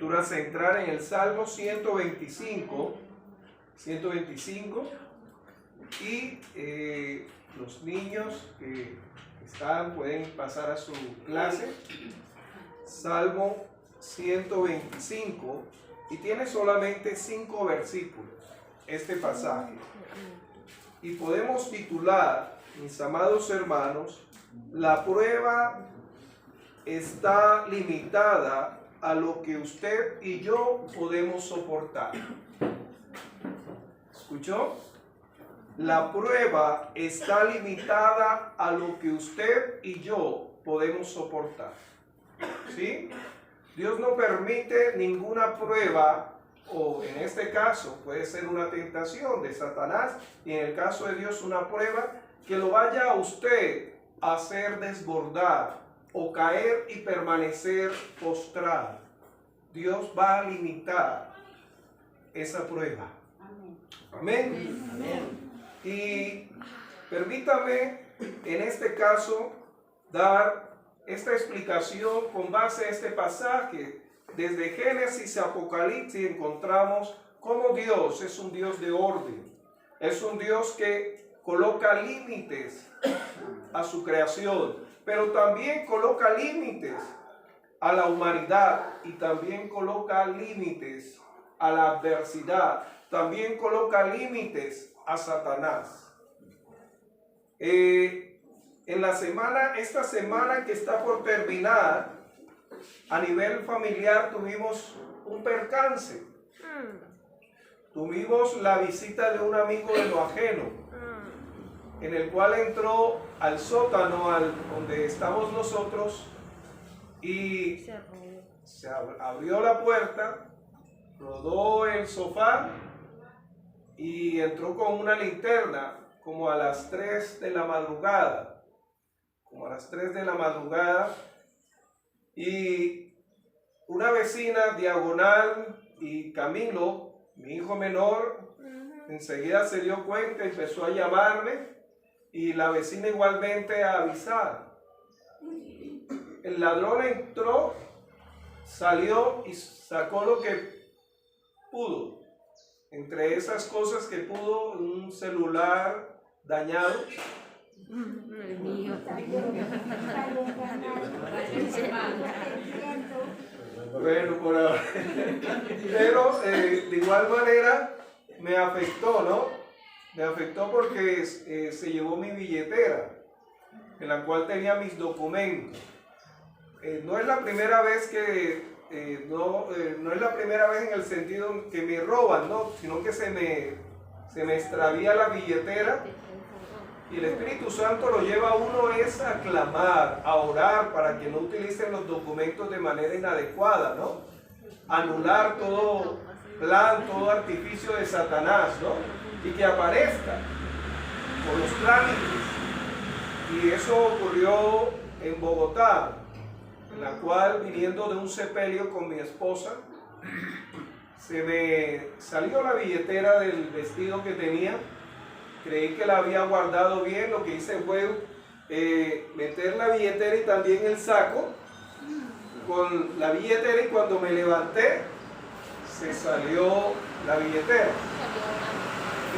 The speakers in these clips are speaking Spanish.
lectura central en el Salmo 125, y los niños que están pueden pasar a su clase. Salmo 125, y tiene solamente 5 versículos este pasaje, y podemos titular, mis amados hermanos, la prueba está limitada a lo que usted y yo podemos soportar. ¿Escuchó? La prueba está limitada a lo que usted y yo podemos soportar. ¿Sí? Dios no permite ninguna prueba, o en este caso puede ser una tentación de Satanás, y en el caso de Dios una prueba que lo vaya a usted a hacer desbordar o caer y permanecer postrado. Dios va a limitar esa prueba. Amén. Amén. Y permítame en este caso dar esta explicación con base a este pasaje. Desde Génesis a Apocalipsis encontramos cómo Dios es un Dios de orden. Es un Dios que coloca límites a su creación, pero también coloca límites a la humanidad, y también coloca límites a la adversidad, también coloca límites a Satanás. Esta semana que está por terminar, a nivel familiar tuvimos un percance. Tuvimos la visita de un amigo de lo ajeno, en el cual entró al sótano donde estamos nosotros, y se abrió la puerta, rodó el sofá y entró con una linterna como a las 3 de la madrugada. Y una vecina, Diagonal y Camilo, mi hijo menor, enseguida se dio cuenta, empezó a llamarme, y la vecina igualmente a avisar. El ladrón entró, salió y sacó lo que pudo. Entre esas cosas que pudo, un celular dañado. El mío. Bueno, por ahora. Pero de igual manera me afectó, ¿no? Me afectó porque se llevó mi billetera, en la cual tenía mis documentos. No es la primera vez no es la primera vez en el sentido que me roban, ¿no? Sino que se me extravía la billetera, y el Espíritu Santo lo lleva a uno es a clamar, a orar para que no utilicen los documentos de manera inadecuada, ¿no? Anular todo plan, todo artificio de Satanás, ¿no? Y que aparezca por los trámites. Y eso ocurrió en Bogotá, en la cual, viniendo de un sepelio con mi esposa, se me salió la billetera del vestido que tenía. Creí que la había guardado bien. Lo que hice fue meter la billetera y también el saco con la billetera, y cuando me levanté se salió la billetera.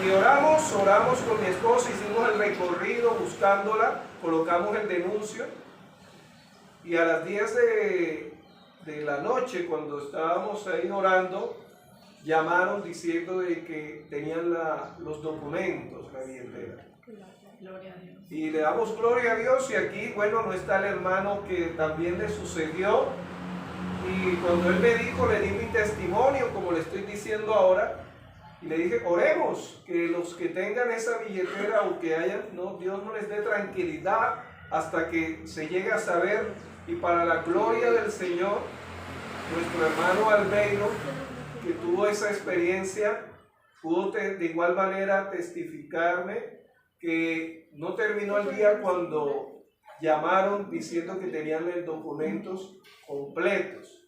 Y oramos con mi esposa, hicimos el recorrido buscándola, colocamos el denuncio, y a las 10 de la noche, cuando estábamos ahí orando, llamaron diciendo de que tenían los documentos, la billetera. Y le damos gloria a Dios. Y aquí, bueno, no está el hermano que también le sucedió, y cuando él me dijo, le di mi testimonio como le estoy diciendo ahora, y le dije, oremos que los que tengan esa billetera o que hayan, no, Dios no les dé tranquilidad hasta que se llegue a saber. Y para la gloria del Señor, nuestro hermano Albeiro, que tuvo esa experiencia, pudo de igual manera testificarme que no terminó el día cuando llamaron diciendo que tenían los documentos completos.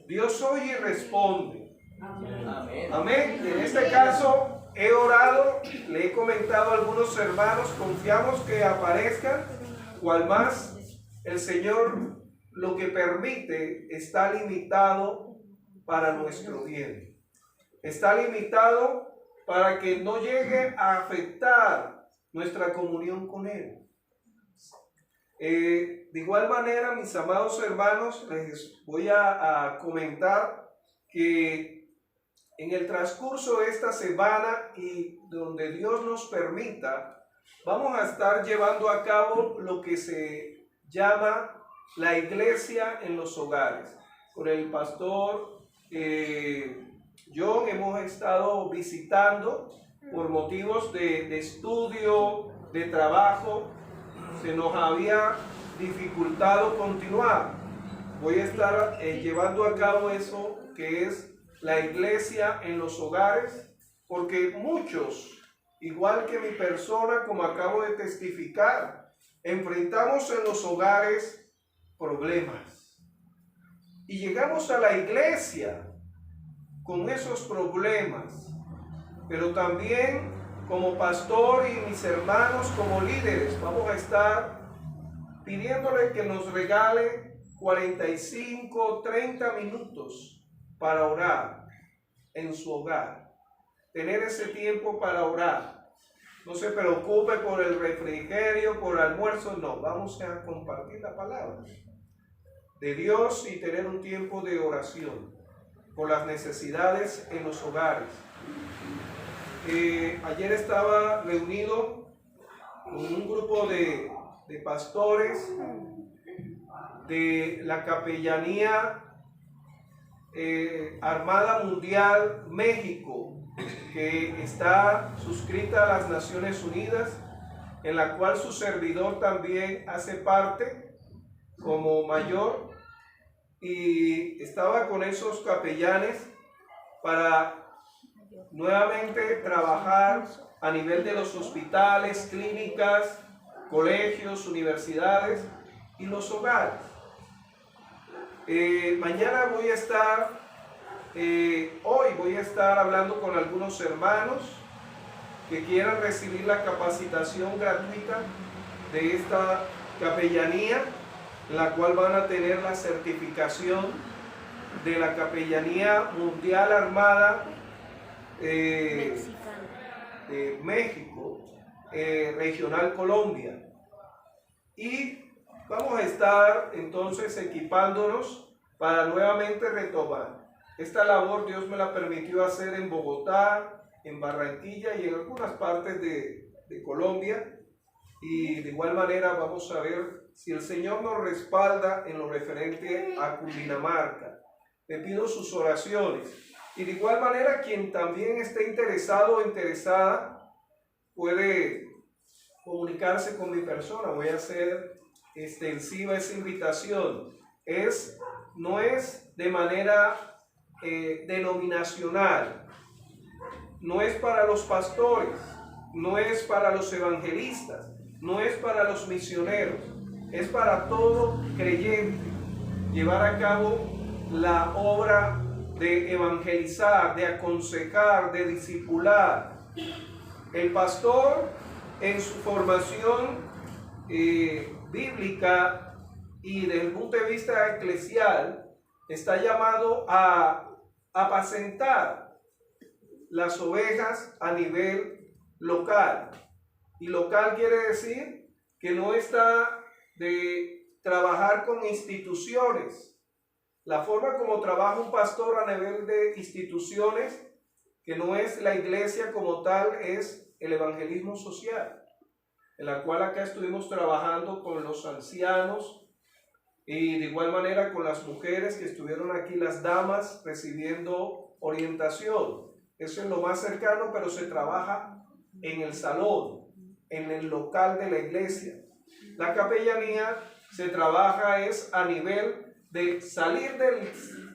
Dios oye y responde. Amén. Amén. En este caso he orado, le he comentado a algunos hermanos, confiamos que aparezcan, cual más el Señor lo que permite está limitado para nuestro bien. Está limitado para que no llegue a afectar nuestra comunión con Él. De igual manera, mis amados hermanos, les voy a comentar que en el transcurso de esta semana y donde Dios nos permita, vamos a estar llevando a cabo lo que se llama la iglesia en los hogares. Con el pastor John hemos estado visitando por motivos de estudio, de trabajo. Se nos había dificultado continuar. Voy a estar llevando a cabo eso que es la iglesia en los hogares, porque muchos, igual que mi persona, como acabo de testificar, enfrentamos en los hogares problemas. Y llegamos a la iglesia con esos problemas, pero también como pastor y mis hermanos como líderes vamos a estar pidiéndole que nos regale 45, 30 minutos para orar en su hogar. Tener ese tiempo para orar. No se preocupe por el refrigerio, por el almuerzo, no. Vamos a compartir la palabra de Dios y tener un tiempo de oración por las necesidades en los hogares. Ayer estaba reunido con un grupo de pastores de la Capellanía Armada Mundial México, que está suscrita a las Naciones Unidas, en la cual su servidor también hace parte como mayor, y estaba con esos capellanes para nuevamente trabajar a nivel de los hospitales, clínicas, colegios, universidades y los hogares. Mañana voy a estar, hoy voy a estar hablando con algunos hermanos que quieran recibir la capacitación gratuita de esta capellanía, la cual van a tener la certificación de la Capellanía Mundial Armada de México, Regional Colombia. Y vamos a estar entonces equipándonos para nuevamente retomar. Esta labor Dios me la permitió hacer en Bogotá, en Barranquilla y en algunas partes de Colombia. Y de igual manera vamos a ver si el Señor nos respalda en lo referente a Cundinamarca. Le pido sus oraciones. Y de igual manera, quien también esté interesado o interesada puede comunicarse con mi persona. Voy a hacer extensiva esa invitación. No es de manera denominacional, no es para los pastores, no es para los evangelistas, no es para los misioneros, es para todo creyente llevar a cabo la obra de evangelizar, de aconsejar, de discipular. El pastor en su formación bíblica y desde el punto de vista eclesial está llamado a apacentar las ovejas a nivel local. Y local quiere decir que no está de trabajar con instituciones. La forma como trabaja un pastor a nivel de instituciones, que no es la iglesia como tal, es el evangelismo social, en la cual acá estuvimos trabajando con los ancianos y de igual manera con las mujeres que estuvieron aquí, las damas, recibiendo orientación. Eso es lo más cercano, pero se trabaja en el salón, en el local de la iglesia. La capellanía se trabaja es a nivel de salir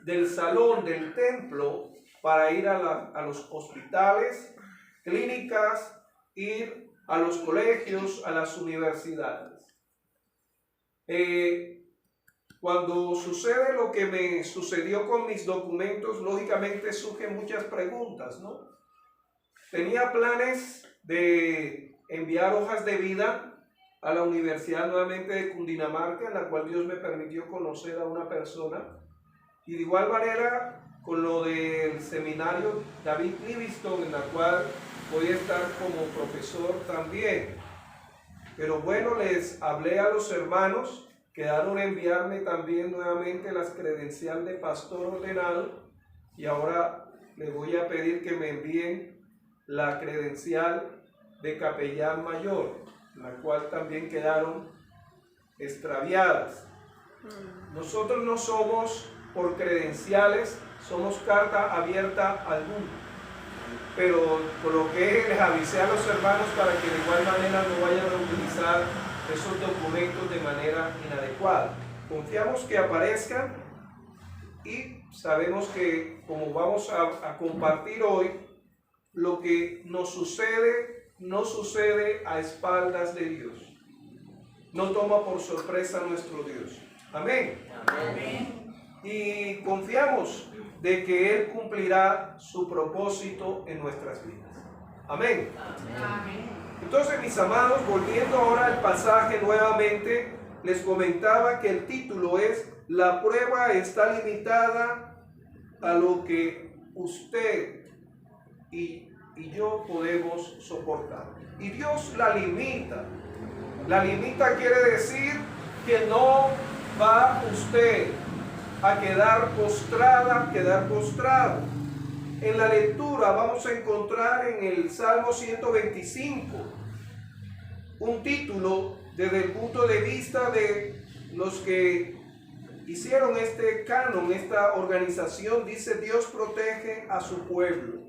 del salón, del templo, para ir a los hospitales, clínicas, ir a los colegios, a las universidades. Cuando sucede lo que me sucedió con mis documentos, lógicamente surgen muchas preguntas, ¿no? Tenía planes de enviar hojas de vida a la Universidad nuevamente de Cundinamarca, en la cual Dios me permitió conocer a una persona. Y de igual manera con lo del seminario David Livingstone, en la cual voy a estar como profesor también. Pero bueno, les hablé a los hermanos, quedaron a enviarme también nuevamente las credenciales de pastor ordenado, y ahora les voy a pedir que me envíen la credencial de capellán mayor, la cual también quedaron extraviadas. Nosotros no somos por credenciales, somos carta abierta al mundo. Pero por lo que les avisé a los hermanos para que de igual manera no vayan a utilizar esos documentos de manera inadecuada. Confiamos que aparezcan y sabemos que como vamos a compartir hoy, lo que nos sucede no sucede a espaldas de Dios. No toma por sorpresa a nuestro Dios. Amén. Amén. Y confiamos de que Él cumplirá su propósito en nuestras vidas. Amén. Amén. Entonces, mis amados, volviendo ahora al pasaje nuevamente, les comentaba que el título es: la prueba está limitada a lo que usted y yo podemos soportar. Y Dios la limita. La limita quiere decir que no va usted a quedar postrada, quedar postrado. En la lectura vamos a encontrar en el Salmo 125 un título desde el punto de vista de los que hicieron este canon, esta organización. Dice: Dios protege a su pueblo.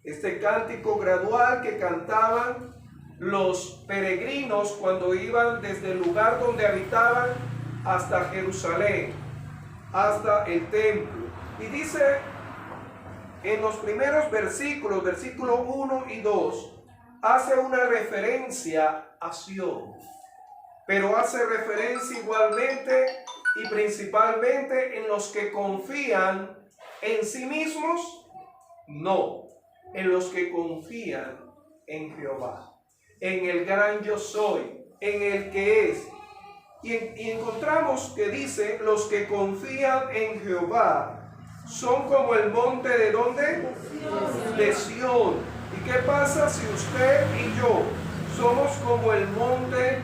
Este cántico gradual que cantaban los peregrinos cuando iban desde el lugar donde habitaban hasta Jerusalén, hasta el templo. Y dice en los primeros versículos, versículo 1 y 2, hace una referencia a Sion, pero hace referencia igualmente y principalmente en los que confían en sí mismos, no, en los que confían en Jehová, en el gran yo soy, en el que es. Y encontramos que dice: los que confían en Jehová son como el monte ¿de dónde? De Sión. ¿Y qué pasa si usted y yo somos como el monte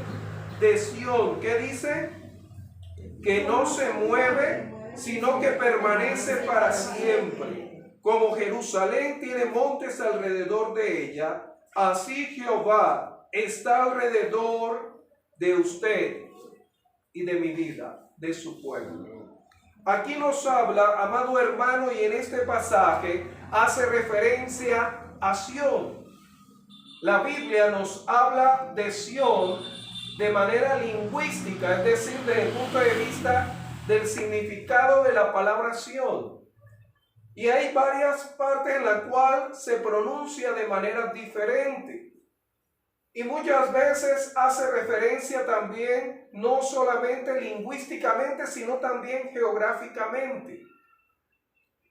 de Sión? ¿Qué dice? Que no se mueve, sino que permanece para siempre. Como Jerusalén tiene montes alrededor de ella, así Jehová está alrededor de usted y de mi vida, de su pueblo. Aquí nos habla, amado hermano, y en este pasaje hace referencia a Sión. La Biblia nos habla de Sión de manera lingüística, es decir, desde el punto de vista del significado de la palabra Sión. Y hay varias partes en las cuales se pronuncia de manera diferente. Y muchas veces hace referencia también, no solamente lingüísticamente, sino también geográficamente.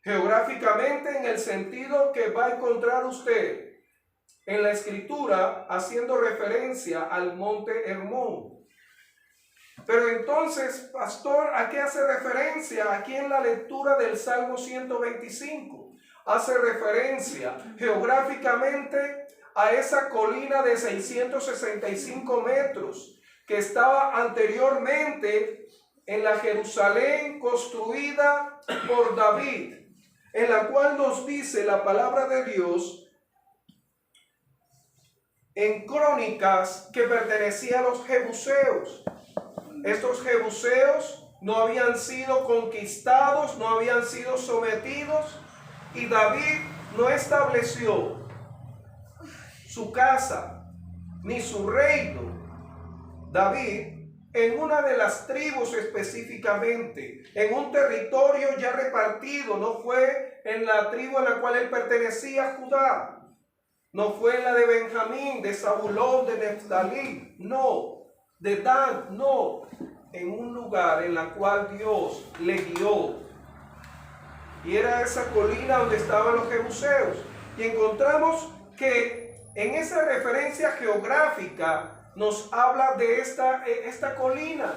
Geográficamente en el sentido que va a encontrar usted en la Escritura haciendo referencia al monte Hermón. Pero entonces, pastor, ¿a qué hace referencia aquí en la lectura del Salmo 125? Hace referencia geográficamente a esa colina de 665 metros que estaba anteriormente en la Jerusalén construida por David, en la cual nos dice la palabra de Dios en Crónicas que pertenecía a los jebuseos. Estos jebuseos no habían sido conquistados, no habían sido sometidos, y David no estableció su casa ni su reino, David, en una de las tribus específicamente, en un territorio ya repartido. No fue en la tribu a la cual él pertenecía, Judá, no fue en la de Benjamín, de Zabulón, de Neftalí, no, de Dan, no, en un lugar en la cual Dios le guió, y era esa colina donde estaban los jebuseos. Y encontramos que en esa referencia geográfica nos habla de esta colina.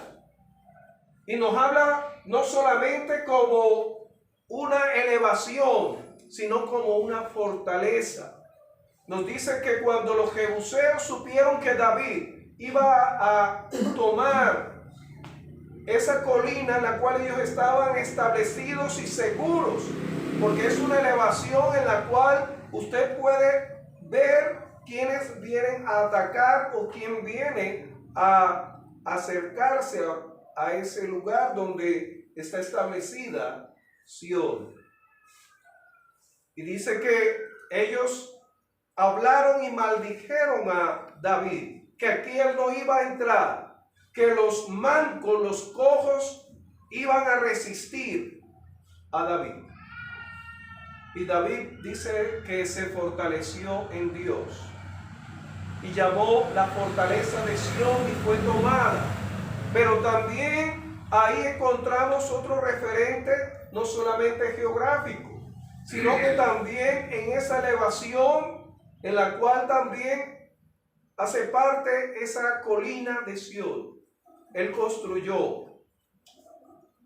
Y nos habla no solamente como una elevación, sino como una fortaleza. Nos dice que cuando los jebuseos supieron que David iba a tomar esa colina en la cual ellos estaban establecidos y seguros, porque es una elevación en la cual usted puede ver quiénes vienen a atacar o quién viene a acercarse a ese lugar donde está establecida Sión. Y dice que ellos hablaron y maldijeron a David, que aquí él no iba a entrar, que los mancos, los cojos, iban a resistir a David. Y David dice que se fortaleció en Dios y llamó la fortaleza de Sión y fue tomada. Pero también ahí encontramos otro referente, no solamente geográfico, sino que también en esa elevación en la cual también hace parte esa colina de Sión. Él construyó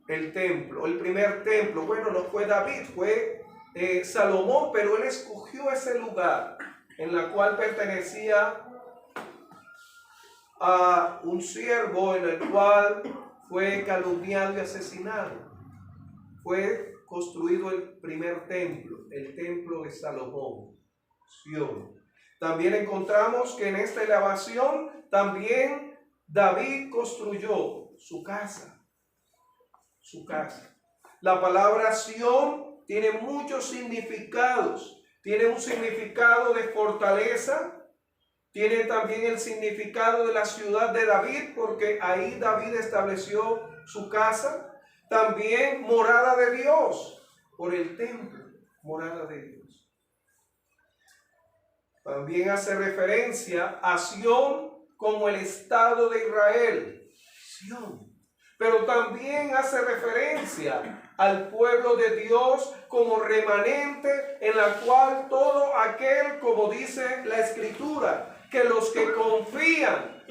el templo, el primer templo. Bueno, no fue David, fue Salomón, pero él escogió ese lugar en la cual pertenecía a un siervo en el cual fue calumniado y asesinado. Fue construido el primer templo, el templo de Salomón, Sión. También encontramos que en esta elevación también David construyó su casa. Su casa. La palabra Sión tiene muchos significados. Tiene un significado de fortaleza. Tiene también el significado de la ciudad de David, porque ahí David estableció su casa. También morada de Dios, por el templo, morada de Dios. También hace referencia a Sión como el Estado de Israel, Sión. Pero también hace referencia al pueblo de Dios como remanente en la cual todo aquel, como dice la Escritura, que los que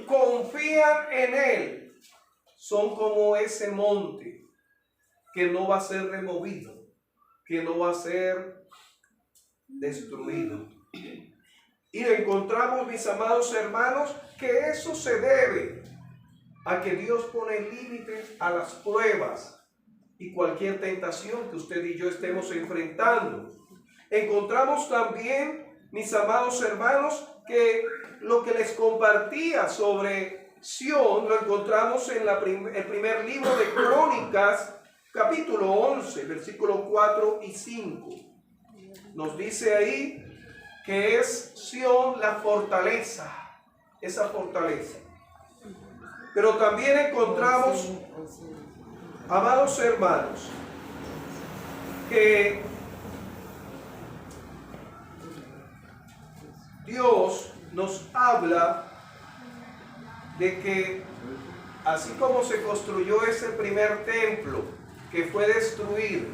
confían en Él, son como ese monte que no va a ser removido, que no va a ser destruido. Y encontramos, mis amados hermanos, que eso se debe a que Dios pone límites a las pruebas y cualquier tentación que usted y yo estemos enfrentando. Encontramos también, mis amados hermanos, que lo que les compartía sobre Sión lo encontramos en el primer libro de Crónicas, capítulo 11, versículos 4 y 5. Nos dice ahí que es Sión la fortaleza, esa fortaleza. Pero también encontramos, amados hermanos, que Dios nos habla de que así como se construyó ese primer templo que fue destruido,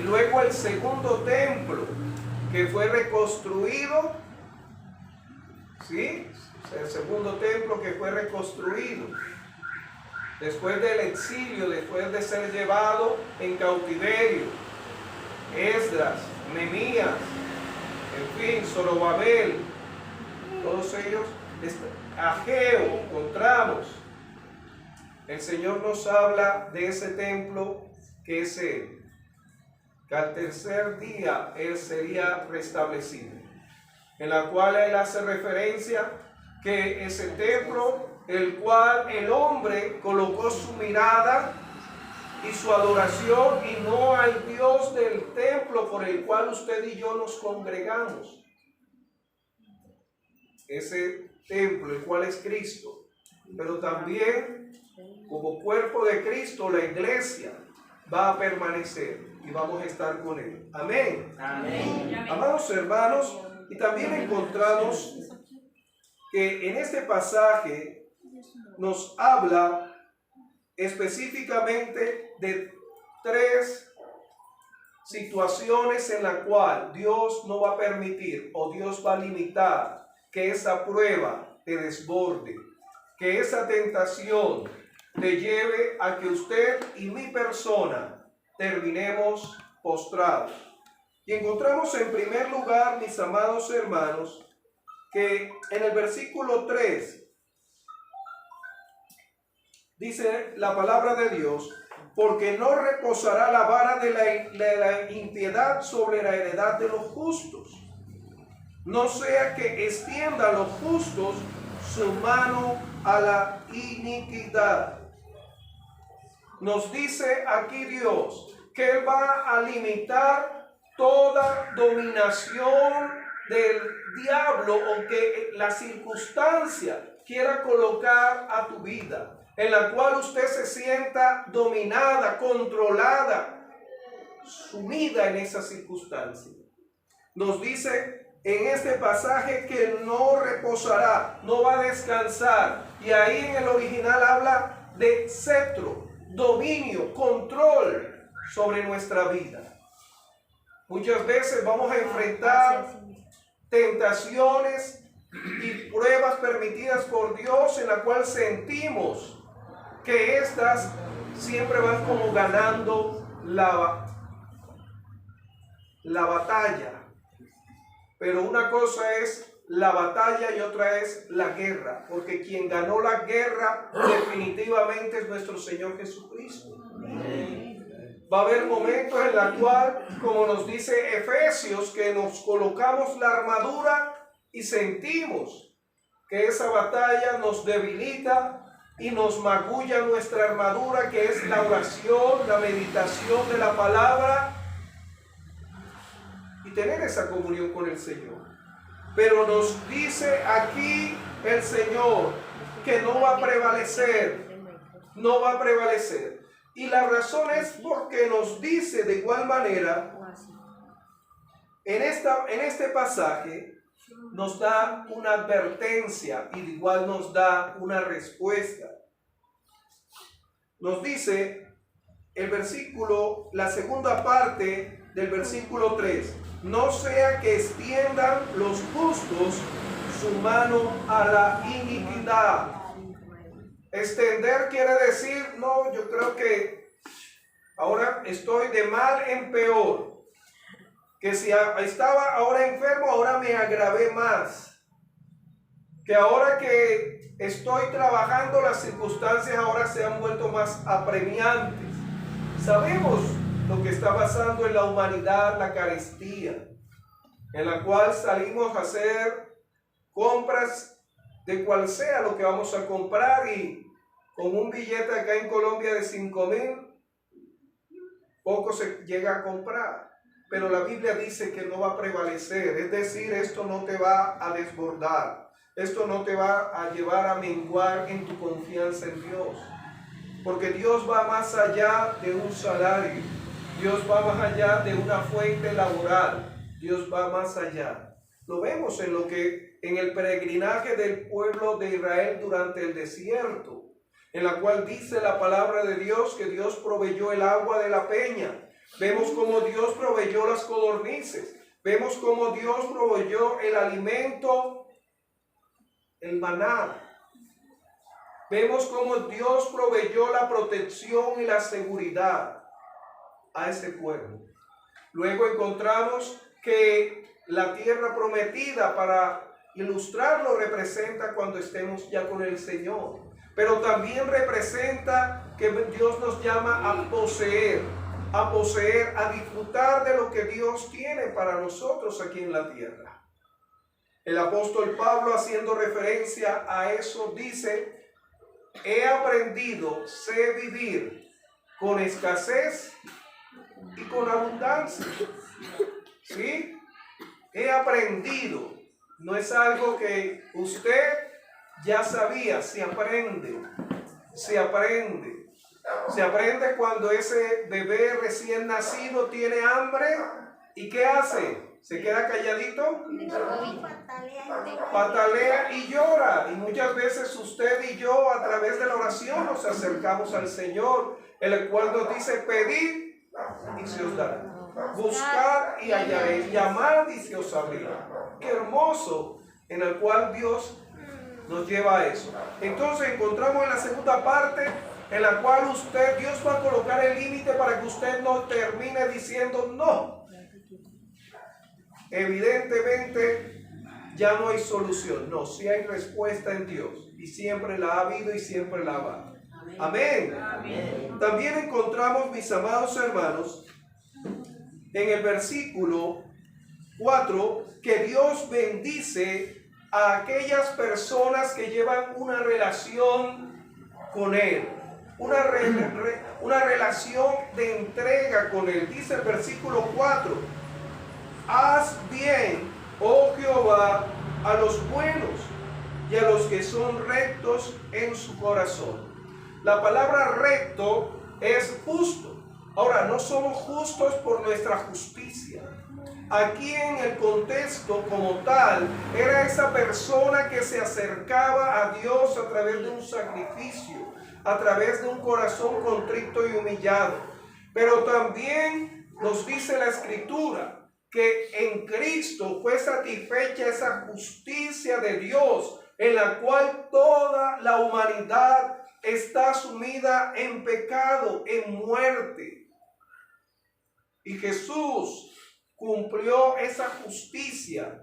luego el segundo templo que fue reconstruido, ¿sí? El segundo templo que fue reconstruido después del exilio, después de ser llevado en cautiverio, Esdras, Nehemías, en fin, Zorobabel, todos ellos, Ageo, encontramos. El Señor nos habla de ese templo que es Él, que al tercer día Él sería restablecido, en la cual Él hace referencia que ese templo, el cual el hombre colocó su mirada y su adoración y no al Dios del templo por el cual usted y yo nos congregamos. Ese templo, el cual es Cristo, pero también como cuerpo de Cristo, la iglesia va a permanecer y vamos a estar con Él. Amén. Amén. Amados hermanos, y también encontramos que en este pasaje nos habla específicamente de tres situaciones en la cual Dios no va a permitir o Dios va a limitar que esa prueba te desborde, que esa tentación te lleve a que usted y mi persona terminemos postrados. Y encontramos en primer lugar, mis amados hermanos, que en el versículo 3 dice la palabra de Dios: porque no reposará la vara de la impiedad sobre la heredad de los justos, no sea que extiendan los justos su mano a la iniquidad. Nos dice aquí Dios que Él va a limitar toda dominación del diablo o que la circunstancia quiera colocar a tu vida, en la cual usted se sienta dominada, controlada, sumida en esa circunstancia. Nos dice en este pasaje que no reposará, no va a descansar. Y ahí en el original habla de cetro, dominio, control sobre nuestra vida. Muchas veces vamos a enfrentar tentaciones y pruebas permitidas por Dios, en la cual sentimos que estas siempre van como ganando la batalla. Pero una cosa es la batalla y otra es la guerra, porque quien ganó la guerra definitivamente es nuestro Señor Jesucristo. Va a haber momentos en los cuales, como nos dice Efesios, que nos colocamos la armadura y sentimos que esa batalla nos debilita y nos magulla nuestra armadura, que es la oración, la meditación de la palabra y tener esa comunión con el Señor. Pero nos dice aquí el Señor que no va a prevalecer, no va a prevalecer. Y la razón es porque nos dice de igual manera, en este pasaje, nos da una advertencia y de igual nos da una respuesta. Nos dice el versículo, la segunda parte del versículo 3, no sea que extiendan los justos su mano a la iniquidad. Extender quiere decir, no, yo creo que ahora estoy de mal en peor. Que si estaba ahora enfermo, ahora me agravé más. Que ahora que estoy trabajando, las circunstancias ahora se han vuelto más apremiantes. Sabemos lo que está pasando en la humanidad, la carestía, en la cual salimos a hacer compras de cual sea lo que vamos a comprar, y con un billete acá en Colombia de 5,000, poco se llega a comprar. Pero la Biblia dice que no va a prevalecer, es decir, esto no te va a desbordar, esto no te va a llevar a menguar en tu confianza en Dios, porque Dios va más allá de un salario, Dios va más allá de una fuente laboral, Dios va más allá. Lo vemos en el peregrinaje del pueblo de Israel durante el desierto, en la cual dice la palabra de Dios que Dios proveyó el agua de la peña. Vemos cómo Dios proveyó las codornices. Vemos cómo Dios proveyó el alimento, el maná. Vemos cómo Dios proveyó la protección y la seguridad a ese pueblo. Luego encontramos que la tierra prometida, para ilustrarlo, representa cuando estemos ya con el Señor. Pero también representa que Dios nos llama a poseer, a disfrutar de lo que Dios tiene para nosotros aquí en la tierra. El apóstol Pablo, haciendo referencia a eso, dice: he aprendido, sé vivir con escasez y con abundancia. ¿Sí? He aprendido. No es algo que usted ya sabía, se aprende. Se aprende. Se aprende cuando ese bebé recién nacido tiene hambre. ¿Y qué hace? ¿Se queda calladito? Patalea y llora. Y muchas veces usted y yo, a través de la oración, nos acercamos al Señor, el cual nos dice: pedid y se os dará, buscar y hallaréis, llamad y se os abrirá. Qué hermoso, en el cual Dios nos lleva a eso. Entonces encontramos en la segunda parte en la cual Dios va a colocar el límite para que usted no termine diciendo no. Evidentemente ya no hay solución. No, sí hay respuesta en Dios y siempre la ha habido y siempre la va a haber. Amén. Amén. También encontramos, mis amados hermanos, en el versículo 4, que Dios bendice a aquellas personas que llevan una relación con Él, una relación de entrega con Él. Dice el versículo 4, haz bien, oh Jehová, a los buenos y a los que son rectos en su corazón. La palabra recto es justo. Ahora, no somos justos por nuestra justicia. Aquí en el contexto como tal, era esa persona que se acercaba a Dios a través de un sacrificio, a través de un corazón contrito y humillado. Pero también nos dice la Escritura que en Cristo fue satisfecha esa justicia de Dios, en la cual toda la humanidad está sumida en pecado, en muerte. Y Jesús cumplió esa justicia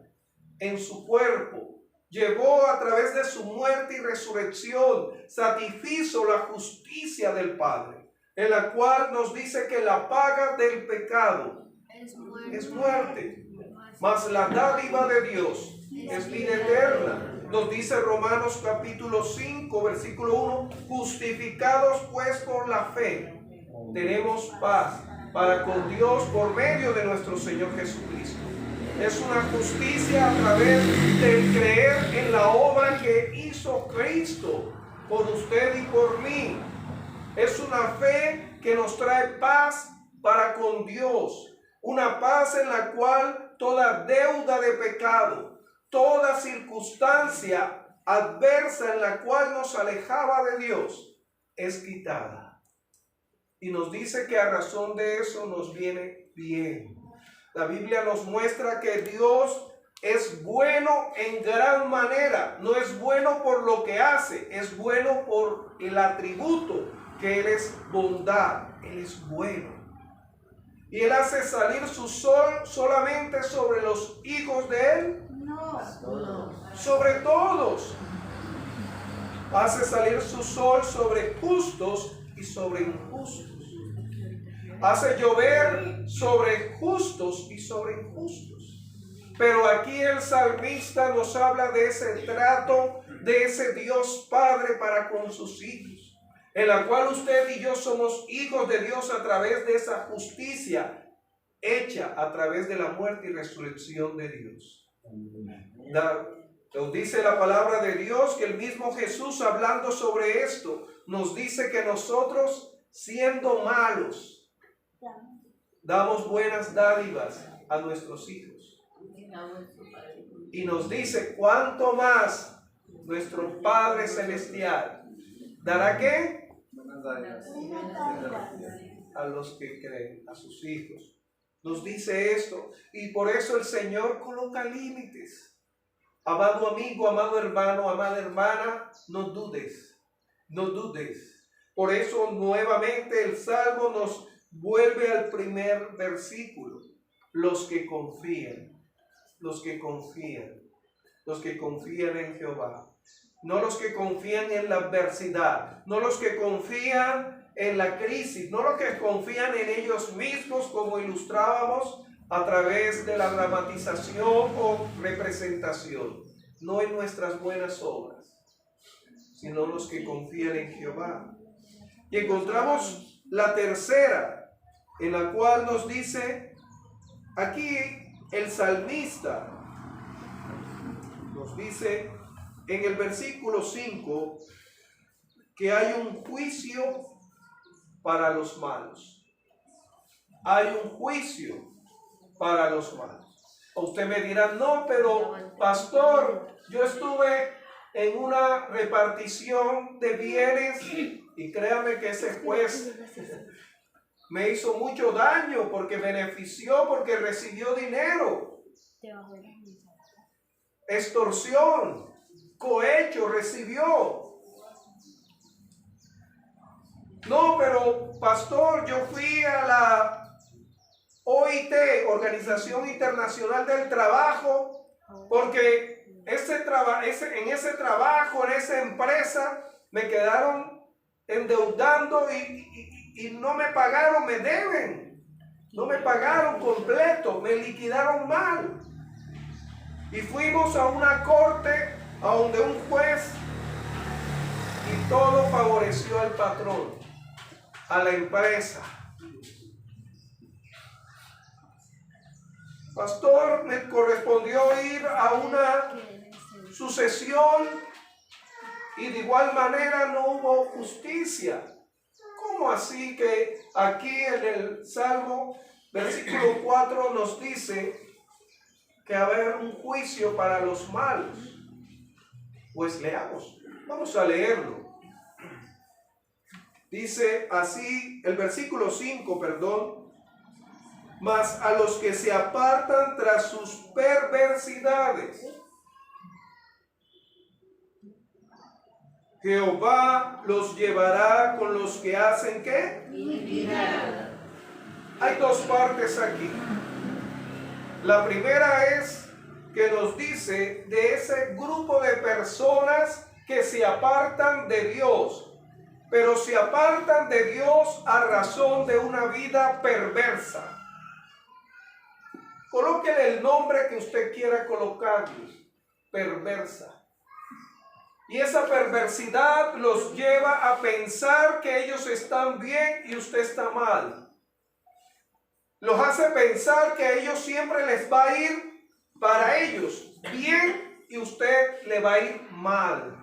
en su cuerpo. Llevó a través de su muerte y resurrección, satisfizo la justicia del Padre, en la cual nos dice que la paga del pecado es muerte, mas la dádiva de Dios es vida eterna. Nos dice Romanos capítulo 5, versículo 1, justificados pues por la fe, tenemos paz para con Dios por medio de nuestro Señor Jesucristo. Es una justicia a través del creer en la obra que hizo Cristo por usted y por mí. Es una fe que nos trae paz para con Dios. Una paz en la cual toda deuda de pecado, toda circunstancia adversa en la cual nos alejaba de Dios es quitada. Y nos dice que a razón de eso nos viene bien. La Biblia nos muestra que Dios es bueno en gran manera. No es bueno por lo que hace, es bueno por el atributo que Él es bondad. Él es bueno. Y Él hace salir su sol solamente sobre los hijos de Él. No. Sobre todos. Hace salir su sol sobre justos y sobre injustos. Hace llover sobre justos y sobre injustos. Pero aquí el salmista nos habla de ese trato de ese Dios Padre para con sus hijos, en la cual usted y yo somos hijos de Dios a través de esa justicia hecha a través de la muerte y resurrección de Dios. Nos dice la palabra de Dios que el mismo Jesús, hablando sobre esto, nos dice que nosotros, siendo malos, damos buenas dádivas a nuestros hijos. Y nos dice, ¿cuánto más nuestro Padre Celestial dará qué? A los que creen, a sus hijos. Nos dice esto, y por eso el Señor coloca límites. Amado amigo, amado hermano, amada hermana, no dudes, no dudes. Por eso nuevamente el Salmo nos vuelve al primer versículo. Los que confían, los que confían, los que confían en Jehová. No los que confían en la adversidad, no los que confían en la crisis, no los que confían en ellos mismos, como ilustrábamos a través de la dramatización o representación, no en nuestras buenas obras, sino los que confían en Jehová. Y encontramos la tercera, en la cual nos dice, aquí el salmista nos dice en el versículo 5 que hay un juicio para los malos. Hay un juicio para los malos. Usted me dirá, no, pero pastor, yo estuve en una repartición de bienes y créame que ese juez me hizo mucho daño porque benefició, porque recibió dinero. Extorsión. cohecho recibió. No, pero pastor, yo fui a la OIT, Organización Internacional del Trabajo, porque en ese trabajo, en esa empresa, me quedaron endeudando y no me pagaron, me deben. No me pagaron completo, me liquidaron mal. Y fuimos a una corte a donde un juez y todo favoreció al patrón, a la empresa. Pastor, me correspondió ir a una sucesión y de igual manera no hubo justicia. ¿Cómo así que aquí en el Salmo, versículo 4, nos dice que va a haber un juicio para los malos? Pues leamos, vamos a leerlo. Dice así, el versículo 5, perdón. Mas a los que se apartan tras sus perversidades, Jehová los llevará con los que hacen ¿qué? Iniquidad. Hay dos partes aquí. La primera es que nos dice de ese grupo de personas que se apartan de Dios, pero se apartan de Dios a razón de una vida perversa. Colóquele el nombre que usted quiera colocarle, perversa. Y esa perversidad los lleva a pensar que ellos están bien y usted está mal. Los hace pensar que a ellos siempre les va a ir para ellos bien y usted le va a ir mal.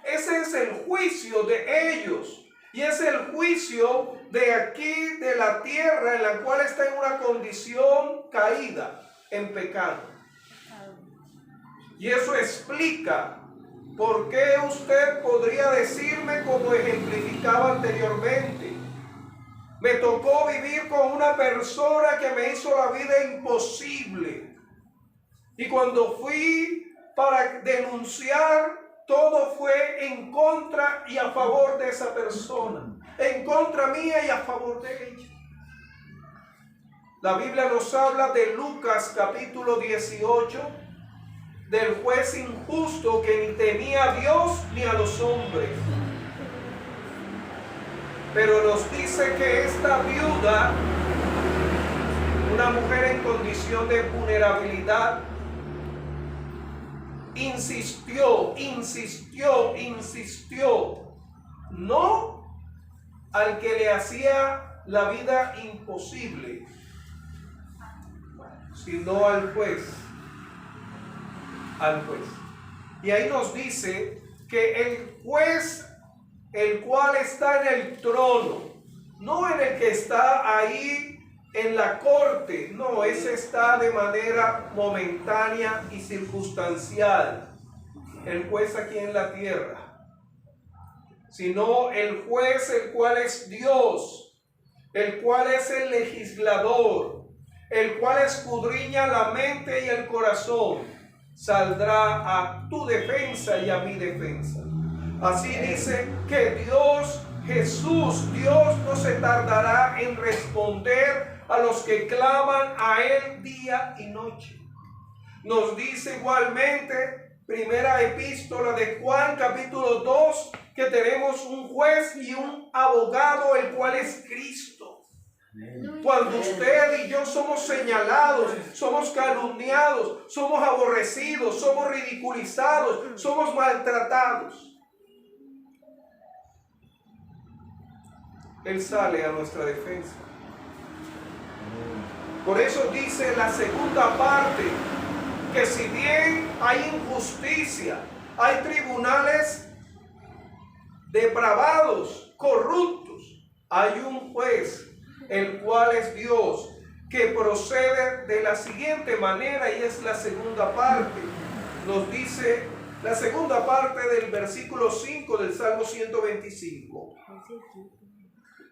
Ese es el juicio de ellos. Y es el juicio de aquí, de la tierra, en la cual está en una condición caída, en pecado. Y eso explica por qué usted podría decirme, como ejemplificaba anteriormente, me tocó vivir con una persona que me hizo la vida imposible. Y cuando fui para denunciar, todo fue en contra y a favor de esa persona, en contra mía y a favor de ella. La Biblia nos habla de Lucas capítulo 18, del juez injusto que ni temía a Dios ni a los hombres. Pero nos dice que esta viuda, una mujer en condición de vulnerabilidad, insistió, no al que le hacía la vida imposible, sino al juez. Y ahí nos dice que el juez, el cual está en el trono, no en el que está ahí en la corte, no, ese está de manera momentánea y circunstancial, el juez aquí en la tierra, sino el juez, el cual es Dios, el cual es el legislador, el cual escudriña la mente y el corazón, saldrá a tu defensa y a mi defensa. Así dice que Dios, Jesús, Dios no se tardará en responder a los que claman a Él día y noche. Nos dice igualmente, primera epístola de Juan, capítulo 2, que tenemos un juez y un abogado, el cual es Cristo. Cuando usted y yo somos señalados, somos calumniados, somos aborrecidos, somos ridiculizados, somos maltratados, Él sale a nuestra defensa. Por eso dice la segunda parte, que si bien hay injusticia, hay tribunales depravados, corruptos, hay un juez, el cual es Dios, que procede de la siguiente manera, y es la segunda parte. Nos dice la segunda parte del versículo 5 del Salmo 125.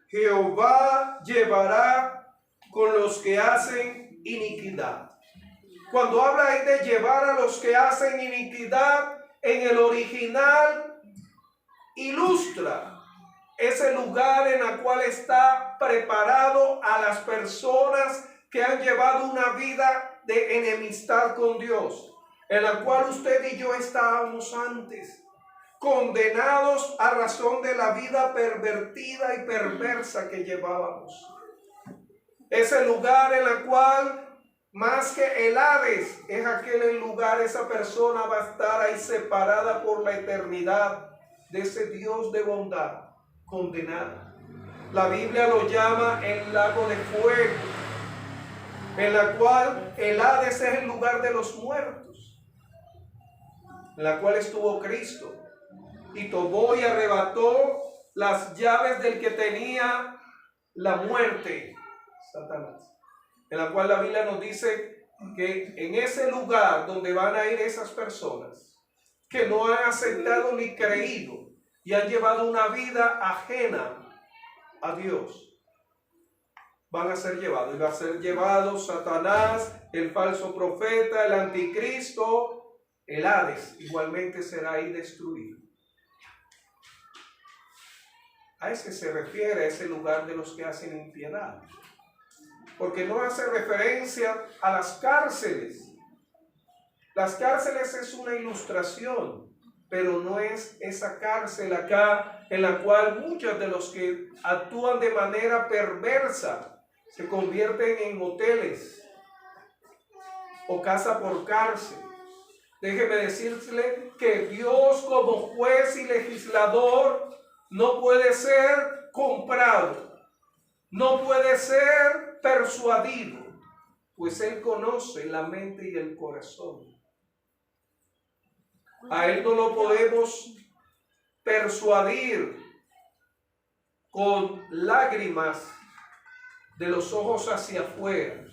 Jehová llevará con los que hacen iniquidad. Cuando habla ahí de llevar a los que hacen iniquidad, en el original ilustra ese lugar en el cual está preparado a las personas que han llevado una vida de enemistad con Dios, en la cual usted y yo estábamos antes, condenados a razón de la vida pervertida y perversa que llevábamos. Ese lugar en el cual, más que el Hades, es aquel lugar, esa persona va a estar ahí separada por la eternidad de ese Dios de bondad, condenada. La Biblia lo llama el lago de fuego, en la cual el Hades es el lugar de los muertos, en la cual estuvo Cristo y tomó y arrebató las llaves del que tenía la muerte, Satanás, en la cual la Biblia nos dice que en ese lugar donde van a ir esas personas que no han aceptado ni creído y han llevado una vida ajena a Dios, van a ser llevados. Y va a ser llevado Satanás, el falso profeta, el anticristo, el Hades, igualmente será ahí destruido. A ese se refiere, a ese lugar de los que hacen impiedad. Porque no hace referencia a las cárceles. Las cárceles es una ilustración, pero no es esa cárcel acá en la cual muchos de los que actúan de manera perversa se convierten en hoteles o casa por cárcel. Déjeme decirle que Dios, como juez y legislador, no puede ser comprado, no puede ser persuadido, pues Él conoce la mente y el corazón. A Él no lo podemos persuadir con lágrimas de los ojos hacia afuera,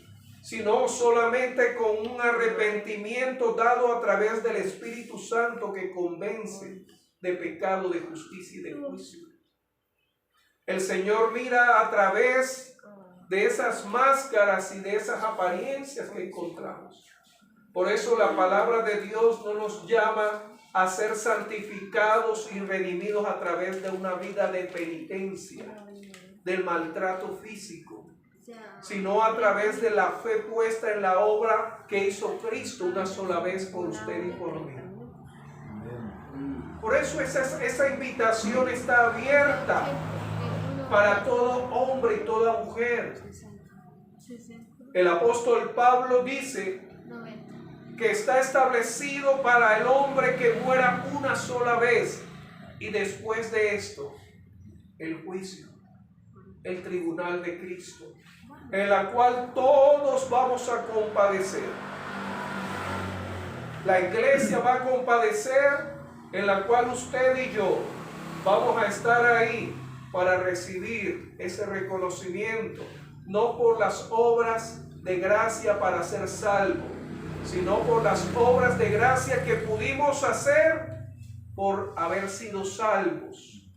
sino solamente con un arrepentimiento dado a través del Espíritu Santo que convence de pecado, de justicia y de juicio. El Señor mira a través de esas máscaras y de esas apariencias que encontramos. Por eso la palabra de Dios no nos llama a ser santificados y redimidos a través de una vida de penitencia, del maltrato físico, sino a través de la fe puesta en la obra que hizo Cristo una sola vez por usted y por mí. Por eso esa invitación está abierta para todo hombre y toda mujer. El apóstol Pablo dice que está establecido para el hombre que muera una sola vez y después de esto el juicio, el tribunal de Cristo, en la cual todos vamos a compadecer. La iglesia va a compadecer, en la cual usted y yo vamos a estar ahí para recibir ese reconocimiento, no por las obras de gracia para ser salvo, sino por las obras de gracia que pudimos hacer por haber sido salvos.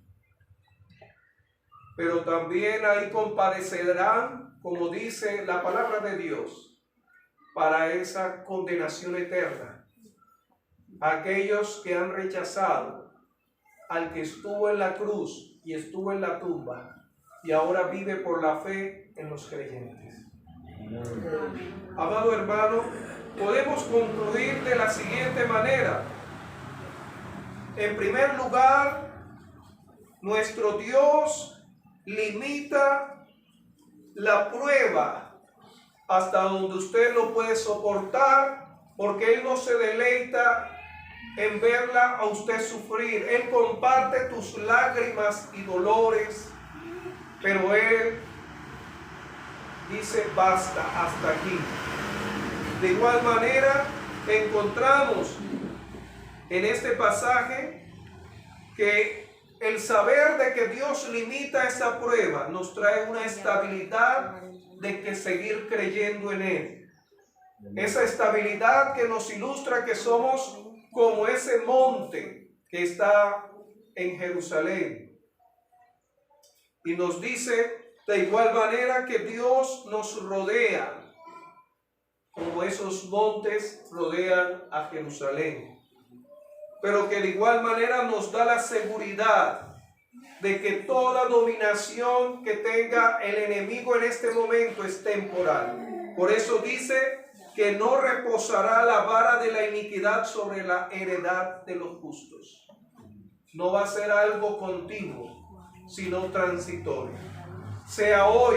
Pero también ahí compadecerán, como dice la palabra de Dios, para esa condenación eterna, aquellos que han rechazado al que estuvo en la cruz y estuvo en la tumba y ahora vive por la fe en los creyentes. Amado hermano, podemos concluir de la siguiente manera. En primer lugar, nuestro Dios limita la prueba hasta donde usted lo puede soportar, porque Él no se deleita en verla a usted sufrir. Él comparte tus lágrimas y dolores, pero Él dice basta, hasta aquí. De igual manera, encontramos en este pasaje que el saber de que Dios limita esa prueba nos trae una estabilidad de que seguir creyendo en Él. Esa estabilidad que nos ilustra que somos como ese monte que está en Jerusalén. Y nos dice de igual manera que Dios nos rodea, como esos montes rodean a Jerusalén. pero que de igual manera nos da la seguridad de que toda dominación que tenga el enemigo en este momento es temporal. Por eso dice que no reposará la vara de la iniquidad sobre la heredad de los justos. No va a ser algo continuo, sino transitorio. Sea hoy